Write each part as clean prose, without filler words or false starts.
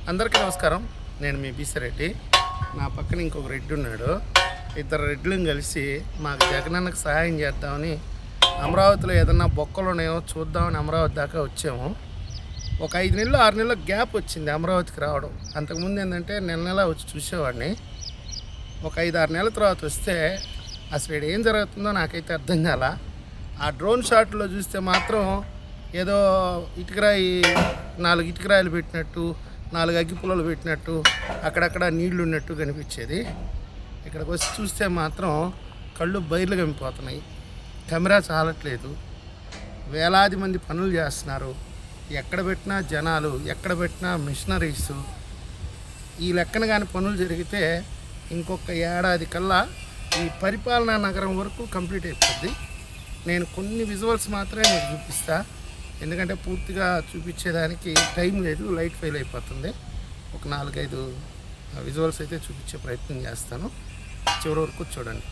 అందరికీ నమస్కారం. నేను మీ బీసరెడ్డి. నా పక్కన ఇంకొక రెడ్డి ఉన్నాడు. ఇద్దరు రెడ్లను కలిసి మాకు జగనన్నకు సహాయం చేద్దామని అమరావతిలో ఏదన్నా బొక్కలు ఉన్నాయో చూద్దామని అమరావతి దాకా వచ్చాము. ఒక 5 నెలలు 6 నెలల గ్యాప్ వచ్చింది అమరావతికి రావడం. అంతకుముందు ఏంటంటే నెల వచ్చి చూసేవాడిని. ఒక 5-6 నెలల తర్వాత వస్తే అసలు ఇక్కడ ఏం జరుగుతుందో నాకైతే అర్థం కాల. ఆ డ్రోన్ షాట్లో చూస్తే మాత్రం ఏదో ఇటుకరాయి 4 ఇటుకరాయిలు పెట్టినట్టు, 4 అగ్గి పుల్లలు పెట్టినట్టు, అక్కడక్కడ నీళ్లు ఉన్నట్టు కనిపించేది. ఇక్కడికి వచ్చి చూస్తే మాత్రం కళ్ళు బయర్లు కమిపోతున్నాయి. కెమెరా చాలట్లేదు. వేలాది మంది పనులు చేస్తున్నారు. ఎక్కడ పెట్టినా జనాలు, ఎక్కడ పెట్టినా మిషనరీస్. ఈ లెక్కన కానీ పనులు జరిగితే ఇంకొక ఏడాది కల్లా ఈ పరిపాలనా నగరం వరకు కంప్లీట్ అయిపోద్ది. నేను కొన్ని విజువల్స్ మాత్రమే మీకు చూపిస్తా, ఎందుకంటే పూర్తిగా చూపించేదానికి టైం లేదు, లైట్ ఫెయిల్ అయిపోతుంది. ఒక 4-5 విజువల్స్ అయితే చూపించే ప్రయత్నం చేస్తాను. చివరి వరకు చూడండి.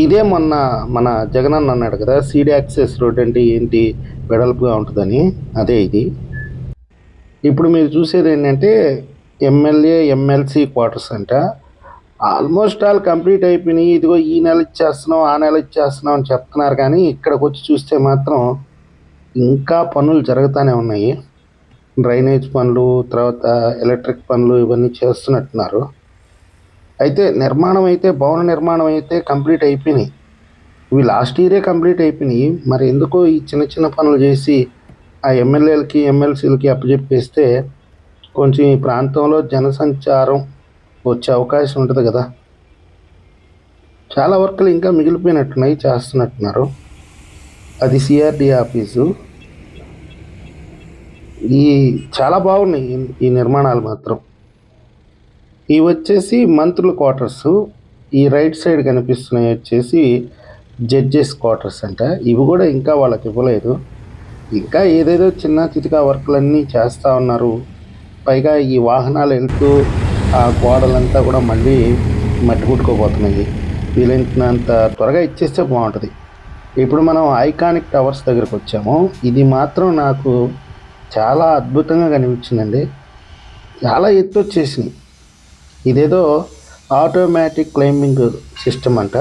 ఇదే మొన్న మన జగనన్న అన్నాడు కదా, సీడీ యాక్సెస్ రోడ్ అంటే ఏంటి, వెడల్పుగా ఉంటుందని. అదే ఇది. ఇప్పుడు మీరు చూసేది ఏంటంటే ఎమ్మెల్యే ఎమ్మెల్సీ క్వార్టర్స్ అంట. ఆల్మోస్ట్ ఆల్ కంప్లీట్ అయిపోయినాయి. ఇదిగో ఈ నెల ఇచ్చేస్తున్నాం, ఆ నెల ఇచ్చేస్తున్నాం అని చెప్తున్నారు, కానీ ఇక్కడికి వచ్చి చూస్తే మాత్రం ఇంకా పనులు జరుగుతూనే ఉన్నాయి. డ్రైనేజ్ పనులు, తర్వాత ఎలక్ట్రిక్ పనులు ఇవన్నీ చేస్తున్నట్టున్నారు. అయితే నిర్మాణం అయితే, భవన నిర్మాణం అయితే కంప్లీట్ అయిపోయినాయి. ఇవి లాస్ట్ ఇయరే కంప్లీట్ అయిపోయినాయి. మరి ఎందుకో ఈ చిన్న చిన్న పనులు చేసి ఆ ఎమ్మెల్యేలకి ఎమ్మెల్సీలకి అప్పచెప్పేస్తే కొంచెం ఈ ప్రాంతంలో జనసంచారం వచ్చే అవకాశం ఉంటుంది కదా. చాలా వర్కులు ఇంకా మిగిలిపోయినట్టున్నాయి, చేస్తున్నట్టున్నారు. అది సిఆర్డి ఆఫీసు. ఈ చాలా బాగున్నాయి ఈ నిర్మాణాలు మాత్రం. ఇవి వచ్చేసి మంత్రుల క్వార్టర్స్. ఈ రైట్ సైడ్ కనిపిస్తున్నాయి వచ్చేసి జడ్జెస్ క్వార్టర్స్ అంట. ఇవి కూడా ఇంకా వాళ్ళకి ఇవ్వలేదు. ఇంకా ఏదేదో చిన్న చితికా వర్కులన్నీ చేస్తూ ఉన్నారు. పైగా ఈ వాహనాలు వెళ్తూ ఆ గోడలంతా కూడా మళ్ళీ మట్టి పుట్టుకోబోతున్నాయి. వీలైనంత త్వరగా ఇచ్చేస్తే బాగుంటుంది. ఇప్పుడు మనం ఐకానిక్ టవర్స్ దగ్గరకు వచ్చాము. ఇది మాత్రం నాకు చాలా అద్భుతంగా కనిపించిందండి. చాలా ఎత్తు వచ్చేసింది. ఇదేదో ఆటోమేటిక్ క్లైంబింగ్ సిస్టమ్ అంట.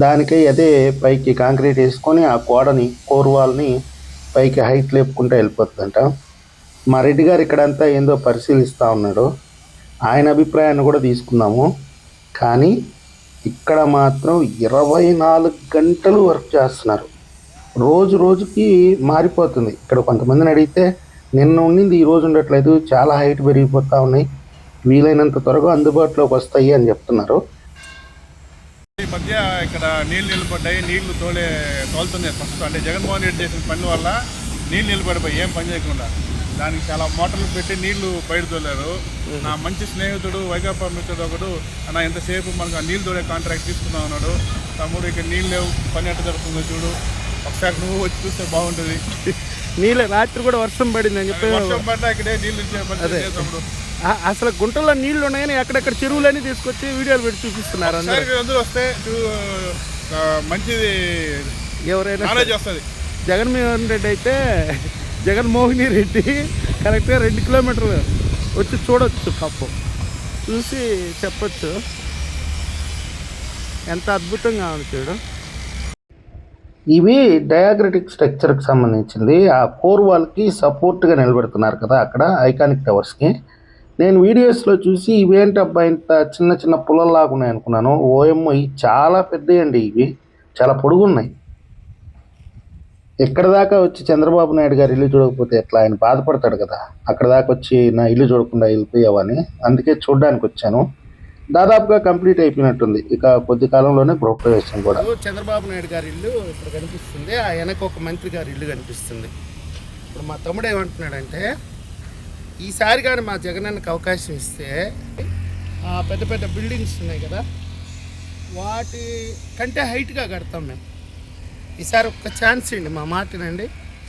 దానికై అదే పైకి కాంక్రీట్ వేసుకొని ఆ గోడని, కోర్వాల్ని పైకి హైట్ లేపుకుంటూ వెళ్ళిపోతుందంట. మా రెడ్డి గారు ఇక్కడంతా ఏందో పరిశీలిస్తూ ఉన్నాడు. ఆయన అభిప్రాయాన్ని కూడా తీసుకున్నాము. కానీ ఇక్కడ మాత్రం 24 గంటలు వర్క్ చేస్తున్నారు. రోజు రోజుకి మారిపోతుంది. ఇక్కడ కొంతమందిని అడిగితే నిన్న ఉండింది ఈ రోజు ఉండట్లేదు, చాలా హైట్ పెరిగిపోతూ ఉన్నాయి, వీలైనంత త్వరగా అందుబాటులోకి వస్తాయి అని చెప్తున్నారు. ఈ మధ్య ఇక్కడ నీళ్ళు నిలబడ్డాయి. నీళ్లు తోలుతున్నాయి. ఫస్ట్ అంటే జగన్మోహన్ రెడ్డి చేసిన పని వల్ల నీళ్ళు నిలబడిపోయి ఏం పని చేయకుండా దానికి చాలా మోటార్లు పెట్టి నీళ్లు బయట తోలారు. నా మంచి స్నేహితుడు వైకాపా మిత్రుడు ఒకడు, అన్న ఎంతసేపు మనకు నీళ్ళు తోడే కాంట్రాక్ట్ తీసుకున్నాం అన్నాడు. తమ్ముడు ఇక్కడ నీళ్ళు లేవు, పని ఎట్ట జరుగుతుందో చూడు, ఒకసారి నువ్వు వచ్చి చూస్తే బాగుంటుంది. నీళ్ళ రాత్రి కూడా వర్షం పడింది అని చెప్పి, వర్షం పడ్డా ఇక్కడే నీళ్ళు ఇచ్చే పని తమ్ముడు. అసలు గుంటల్లో నీళ్లు ఉన్నాయని ఎక్కడెక్కడ చెరువులన్నీ తీసుకొచ్చి వీడియోలు పెట్టి చూపిస్తున్నారు. అందరూ వస్తే మంచిది, ఎవరైనా నాలెడ్జ్ వస్తుంది. జగన్మోహన్ రెడ్డి అయితే జగన్మోహిని రెడ్డి కరెక్ట్గా 2 కిలోమీటర్లు వచ్చి చూడవచ్చు, పాపం చూసి చెప్పచ్చు ఎంత అద్భుతంగా ఉంది చూడు. ఇవి డయాగ్రటిక్ స్ట్రక్చర్కి సంబంధించింది. ఆ కోర్ వాల్కి సపోర్ట్గా నిలబెడుతున్నారు కదా అక్కడ ఐకానిక్ టవర్స్కి. నేను వీడియోస్లో చూసి ఇవేంటబ్బా ఇంత చిన్న చిన్న పుల్లల్లాగా ఉన్నాయి అనుకున్నాను. ఓఎంఓ ఇవి చాలా పెద్దయండి. ఇవి చాలా పొడుగున్నాయి. ఎక్కడ దాకా వచ్చి చంద్రబాబు నాయుడు గారు ఇల్లు చూడకపోతే ఎట్లా, ఆయన బాధపడతాడు కదా. అక్కడ దాకా వచ్చి నా ఇల్లు చూడకుండా వెళ్ళిపోయావని, అందుకే చూడడానికి వచ్చాను. దాదాపుగా కంప్లీట్ అయిపోయినట్టుంది. ఇక కొద్ది కాలంలోనే గృహప్రవేశం కూడా. చంద్రబాబు నాయుడు గారి ఇల్లు ఇక్కడ కనిపిస్తుంది. ఆ వెనక ఒక మంత్రి గారి ఇల్లు కనిపిస్తుంది. ఇప్పుడు మా తమ్ముడు ఏమంటున్నాడంటే, ఈసారి కానీ మా జగనన్నకి అవకాశం ఇస్తే పెద్ద పెద్ద బిల్డింగ్స్ ఉన్నాయి కదా, వాటి కంటే హైట్గా కడతాం మేము. ఈసారి ఒక్క ఛాన్స్ అండి, మా మాటనండి.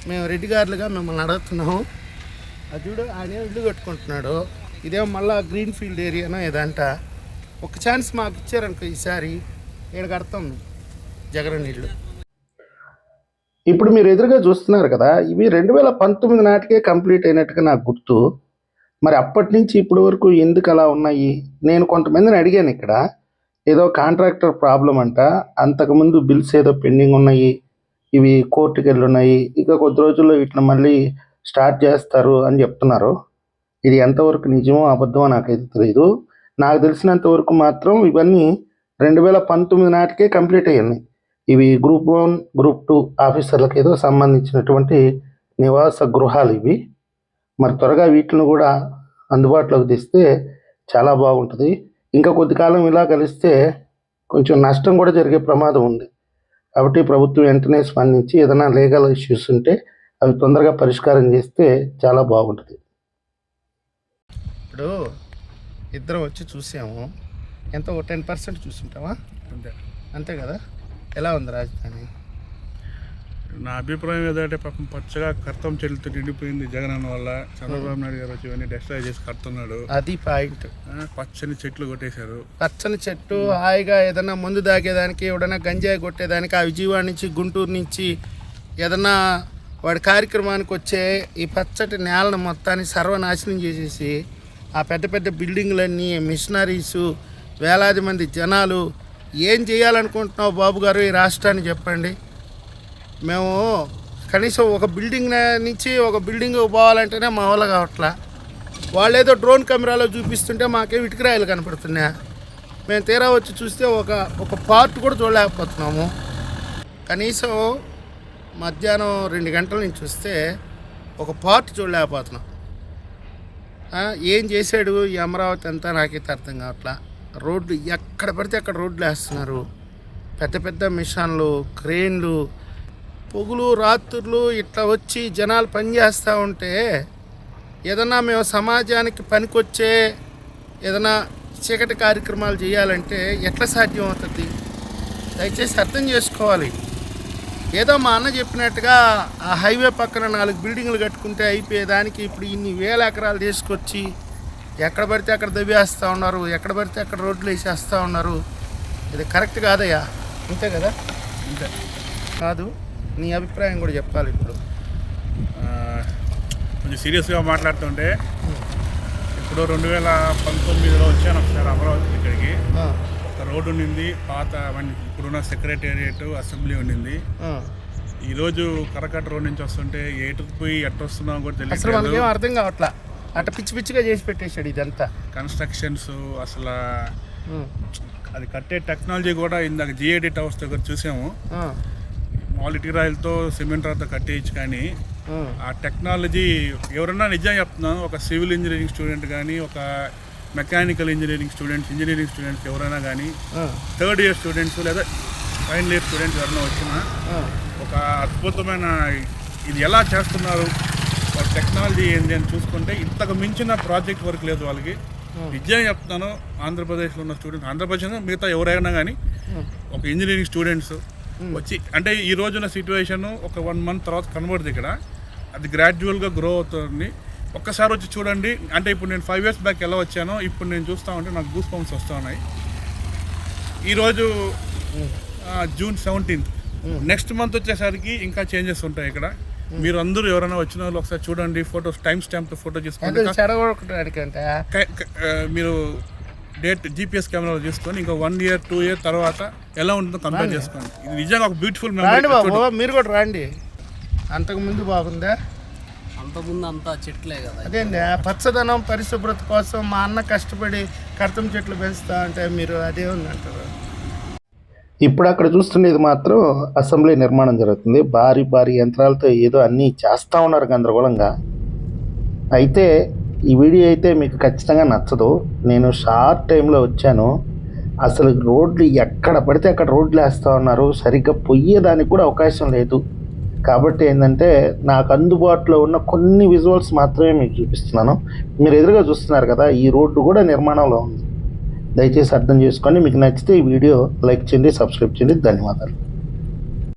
మేము రెడ్డి గారులుగా మిమ్మల్ని అడుగుతున్నాము. అది చూడు, ఆయన ఇల్లు కట్టుకుంటున్నాడు. ఇదేమో మళ్ళీ గ్రీన్ ఫీల్డ్ ఏరియానో ఏదంట. ఒక ఛాన్స్ మాకు ఇచ్చారనుకో ఈసారి ఇక్కడ కడతాం జగన్ ఇల్లు. ఇప్పుడు మీరు ఎదురుగా చూస్తున్నారు కదా, ఇవి 2019 నాటికే కంప్లీట్ అయినట్టుగా నాకు గుర్తు. మరి అప్పటి నుంచి ఇప్పటి వరకు ఎందుకు అలా ఉన్నాయి? నేను కొంతమందిని అడిగాను ఇక్కడ. ఏదో కాంట్రాక్టర్ ప్రాబ్లం అంట. అంతకుముందు బిల్స్ ఏదో పెండింగ్ ఉన్నాయి. ఇవి కోర్టుకెళ్ళున్నాయి. ఇక కొద్ది రోజుల్లో వీటిని మళ్ళీ స్టార్ట్ చేస్తారు అని చెప్తున్నారు. ఇది ఎంతవరకు నిజమో అబద్ధమో నాకైతే తెలీదు. నాకు తెలిసినంత వరకు మాత్రం ఇవన్నీ 2019 నాటికే కంప్లీట్ అయ్యాయి. ఇవి గ్రూప్ 1, గ్రూప్ 2 ఆఫీసర్లకు ఏదో సంబంధించినటువంటి నివాస గృహాలు ఇవి. మరి త్వరగా వీటిని కూడా అందుబాటులోకి తెస్తే చాలా బాగుంటుంది. ఇంకా కొద్ది కాలం ఇలా కలిస్తే కొంచెం నష్టం కూడా జరిగే ప్రమాదం ఉంది. కాబట్టి ప్రభుత్వం వెంటనే స్పందించి ఏదైనా లీగల్ ఇష్యూస్ ఉంటే అవి తొందరగా పరిష్కారం చేస్తే చాలా బాగుంటుంది. ఇప్పుడు ఇద్దరం వచ్చి చూసాము. ఎంతో 10% చూసుంటావా? అంతే అంతే కదా. ఎలా ఉంది రాజధాని? నా అభిప్రాయం ఏదంటే పాపం పచ్చగా కర్తం చెల్లితో నిండిపోయింది జగన్ అన్న వల్ల. చంద్రబాబు నాయుడు గారు వచ్చి ఇవన్నీ డెస్ట్రాయ్ చేసి కడుతున్నాడు. అది పాయింట్. పచ్చని చెట్లు కొట్టేశారు. పచ్చని చెట్టు హాయిగా ఏదైనా మందు తాగేదానికి, ఎవడన్నా గంజాయి కొట్టేదానికి, ఆ విజయవాడ నుంచి గుంటూరు నుంచి ఏదన్నా వాడి కార్యక్రమానికి వచ్చే ఈ పచ్చటి నేలను మొత్తాన్ని సర్వనాశనం చేసేసి ఆ పెద్ద పెద్ద బిల్డింగ్లన్నీ, మిషనరీసు, వేలాది మంది జనాలు ఏం చేయాలనుకుంటున్నావు బాబు గారు ఈ రాష్ట్రాన్ని చెప్పండి. మేము కనీసం ఒక బిల్డింగ్ నుంచి ఒక బిల్డింగ్ పోవాలంటేనే మా వల్ల కావట్లా. వాళ్ళు ఏదో డ్రోన్ కెమెరాలో చూపిస్తుంటే మాకేం ఇటుకరాయలు కనపడుతున్నాయి. మేము తీరా వచ్చి చూస్తే ఒక పార్ట్ కూడా చూడలేకపోతున్నాము. కనీసం మధ్యాహ్నం 2 గంటల నుంచి చూస్తే ఒక పార్ట్ చూడలేకపోతున్నాం. ఏం చేశాడు ఈ అమరావతి అంతా నాకైతే అర్థం కావట్లా. రోడ్లు ఎక్కడ పడితే అక్కడ రోడ్లు వేస్తున్నారు. పెద్ద పెద్ద మిషన్లు, క్రేన్లు, పొగులు రాత్రులు ఇట్లా వచ్చి జనాలు పనిచేస్తూ ఉంటే ఏదన్నా మేము సమాజానికి పనికొచ్చే ఏదైనా చీకటి కార్యక్రమాలు చేయాలంటే ఎట్లా సాధ్యం అవుతుంది? దయచేసి అర్థం చేసుకోవాలి. ఏదో మా అన్న చెప్పినట్టుగా ఆ హైవే పక్కన 4 బిల్డింగ్లు కట్టుకుంటే అయిపోయేదానికి ఇప్పుడు ఇన్ని వేల ఎకరాలు తీసుకొచ్చి ఎక్కడ పడితే అక్కడ దవ్వేస్తూ ఉన్నారు, ఎక్కడ పడితే అక్కడ రోడ్లు వేసేస్తూ ఉన్నారు. ఇది కరెక్ట్ కాదయ్యా. అంతే కదా? అంతే కాదు. నీ అభిప్రాయం కూడా చెప్పాలి. ఇప్పుడు కొంచెం సీరియస్గా మాట్లాడుతుంటే, ఇప్పుడు 2019లో వచ్చాను ఒకసారి అమరావతి ఇక్కడికి. ఒక రోడ్డు ఉండింది, పాత ఇప్పుడున్న సెక్రటేరియట్, అసెంబ్లీ ఉండింది. ఈరోజు కరకట్ట రోడ్ నుంచి వస్తుంటే ఎటుకు పోయి ఎట్ట వస్తున్నాం కూడా తెలియదు. అసలు మనకేం అర్థం కావట్లా. అట్ట పిచ్చి పిచ్చిగా చేసి పెట్టేశాడు ఇదంతా. కన్స్ట్రక్షన్స్ అసలు అది కట్టే టెక్నాలజీ కూడా ఇందాక జిఐడి టవర్స్ దగ్గర చూసాము. మాలిటీ రాయిలతో సిమెంట్ రాయితో కట్టేయచ్చు, కానీ ఆ టెక్నాలజీ ఎవరన్నా నిజం చెప్తున్నాను, ఒక సివిల్ ఇంజనీరింగ్ స్టూడెంట్ కానీ, ఒక మెకానికల్ ఇంజనీరింగ్ స్టూడెంట్స్ ఎవరైనా కానీ, 3rd ఇయర్ స్టూడెంట్స్ లేదా ఫైనల్ ఇయర్ స్టూడెంట్స్ ఎవరైనా వచ్చినా ఒక అద్భుతమైన ఇది ఎలా చేస్తున్నారు, వాళ్ళ టెక్నాలజీ ఏంటి అని చూసుకుంటే ఇంతకు మించిన ప్రాజెక్ట్ వర్క్ లేదు వాళ్ళకి. నిజంగా చెప్తున్నాను, ఆంధ్రప్రదేశ్లో ఉన్న స్టూడెంట్స్, ఆంధ్రప్రదేశ్ మిగతా ఎవరైనా కానీ ఒక ఇంజనీరింగ్ స్టూడెంట్స్ వచ్చి, అంటే ఈ రోజున సిచ్యువేషన్ ఒక 1 month తర్వాత కనబడుతుంది ఇక్కడ. అది గ్రాడ్యువల్గా గ్రో అవుతుంది. ఒక్కసారి వచ్చి చూడండి. అంటే ఇప్పుడు నేను 5 years బ్యాక్ ఎలా వచ్చానో ఇప్పుడు నేను చూస్తూ ఉంటే నాకు గూస్ బంప్స్ వస్తూ ఉన్నాయి. ఈరోజు June 17th, నెక్స్ట్ మంత్ వచ్చేసరికి ఇంకా చేంజెస్ ఉంటాయి ఇక్కడ. మీరు అందరూ ఎవరైనా వచ్చిన వాళ్ళు ఒకసారి చూడండి. ఫోటోస్ టైం స్టాంప్ ఫోటో చేసుకోండి. మీరు డేట్ జీపీఎస్ కెమెరాలో చూసుకొని ఇంకా 1 year 2 year తర్వాత ఎలా ఉంటుందో కంపేర్ చేసుకోండి. ఇది నిజంగా ఒక బ్యూటిఫుల్ మెమరీ. మీరు కూడా రండి. అంతకుముందు బాగుందా? అంతకుముందు అంతా చెట్లే కదా. అదేండి పచ్చదనం పరిశుభ్రత కోసం మా అన్న కష్టపడి కర్తం చెట్లు పెంచుతా అంటే మీరు అదే ఉందంటారు. ఇప్పుడు అక్కడ చూస్తుండేది మాత్రం అసెంబ్లీ నిర్మాణం జరుగుతుంది. భారీ భారీ యంత్రాలతో ఏదో అన్నీ చేస్తూ ఉన్నారు గందరగోళంగా. అయితే ఈ వీడియో అయితే మీకు ఖచ్చితంగా నచ్చదు. నేను షార్ట్ టైంలో వచ్చాను. అసలు రోడ్లు ఎక్కడ పడితే అక్కడ రోడ్లు వేస్తూ ఉన్నారు. సరిగ్గా పొయ్యేదానికి కూడా అవకాశం లేదు. కాబట్టి ఏంటంటే నాకు అందుబాటులో ఉన్న కొన్ని విజువల్స్ మాత్రమే మీకు చూపిస్తున్నాను. మీరు ఎదురుగా చూస్తున్నారు కదా, ఈ రోడ్డు కూడా నిర్మాణంలో ఉంది. దయచేసి అర్థం చేసుకోండి. మీకు నచ్చితే ఈ వీడియో లైక్ చేయండి, సబ్స్క్రైబ్ చేయండి. ధన్యవాదాలు.